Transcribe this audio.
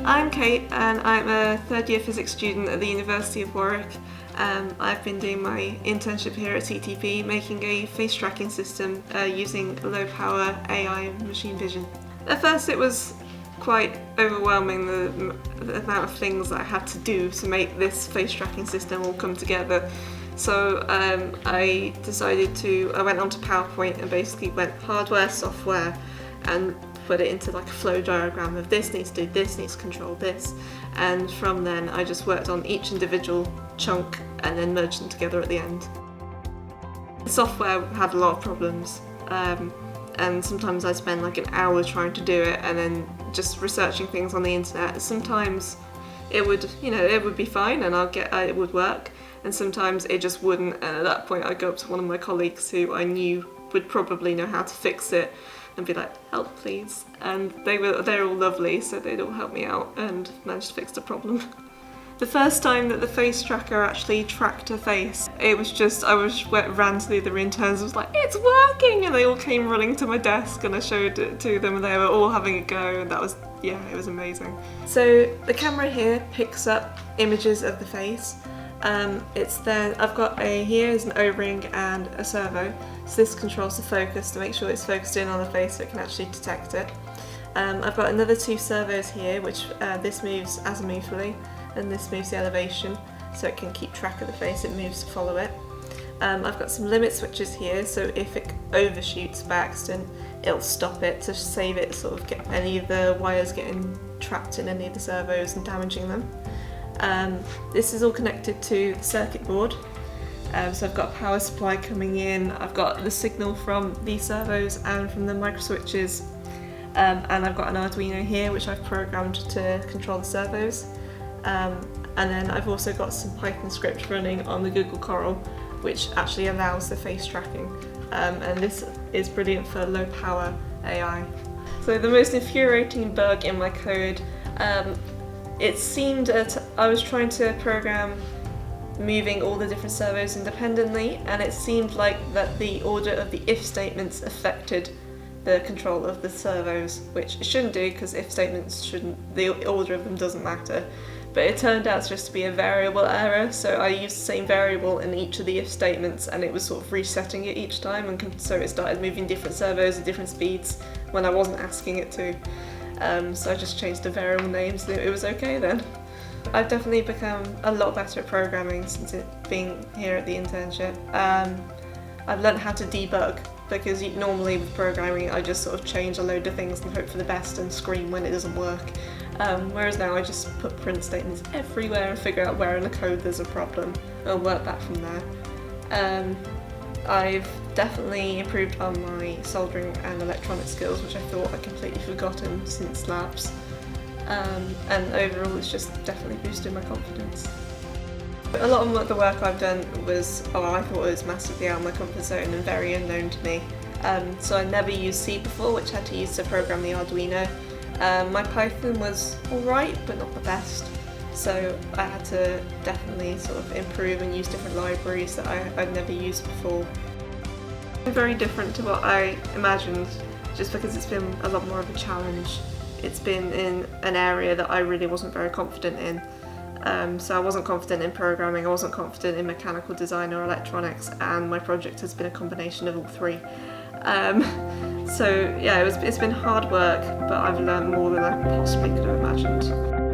I'm Kate and I'm a third year physics student at the University of Warwick. I've been doing my internship here at TTP making a face tracking system using low power AI and machine vision. At first it was quite overwhelming, the amount of things that I had to do to make this face tracking system all come together. So I went onto PowerPoint and basically went hardware, software and put it into like a flow diagram of this needs to do this, needs to control this, and from then I just worked on each individual chunk and then merged them together at the end. The software had a lot of problems and sometimes I spend like an hour trying to do it and then just researching things on the internet. Sometimes it would be fine and it would work, and sometimes it just wouldn't, and at that point I'd go up to one of my colleagues who I knew would probably know how to fix it and be like, help please, and they're all lovely, so they'd all help me out and managed to fix the problem. The first time that the face tracker actually tracked a face, it was just, ran to the other interns and was like, it's working, and they all came running to my desk and I showed it to them and they were all having a go, and it was amazing. So the camera here picks up images of the face. I've got here is an O-ring and a servo, so this controls the focus to make sure it's focused in on the face so it can actually detect it. I've got another two servos here, which this moves azimuthally and this moves the elevation so it can keep track of the face, it moves to follow it. I've got some limit switches here, so if it overshoots by accident it'll stop it to save it sort of get any of the wires getting trapped in any of the servos and damaging them. This is all connected to the circuit board, so I've got a power supply coming in, I've got the signal from these servos and from the micro switches, and I've got an Arduino here which I've programmed to control the servos, and then I've also got some Python script running on the Google Coral which actually allows the face tracking, and this is brilliant for low power AI. So the most infuriating bug in my code, it seemed that I was trying to program moving all the different servos independently, and it seemed like that the order of the if statements affected the control of the servos, which it shouldn't do because if statements the order of them doesn't matter. But it turned out just to be a variable error, so I used the same variable in each of the if statements and it was sort of resetting it each time, and so it started moving different servos at different speeds when I wasn't asking it to. So I just changed the variable names and it was okay then. I've definitely become a lot better at programming since being here at the internship. I've learned how to debug, because normally with programming I just sort of change a load of things and hope for the best and scream when it doesn't work. Whereas now I just put print statements everywhere and figure out where in the code there's a problem and work back from there. I've definitely improved on my soldering and electronic skills, which I thought I'd completely forgotten since labs. And overall it's just definitely boosted my confidence. A lot of the work I've done I thought it was massively out of my comfort zone and very unknown to me. So I never used C before, which I had to use to program the Arduino. My Python was alright, but not the best. So I had to definitely sort of improve and use different libraries that I'd never used before. Very different to what I imagined, just because it's been a lot more of a challenge. It's been in an area that I really wasn't very confident in. So I wasn't confident in programming, I wasn't confident in mechanical design or electronics, and my project has been a combination of all three. So yeah, it's been hard work, but I've learned more than I possibly could have imagined.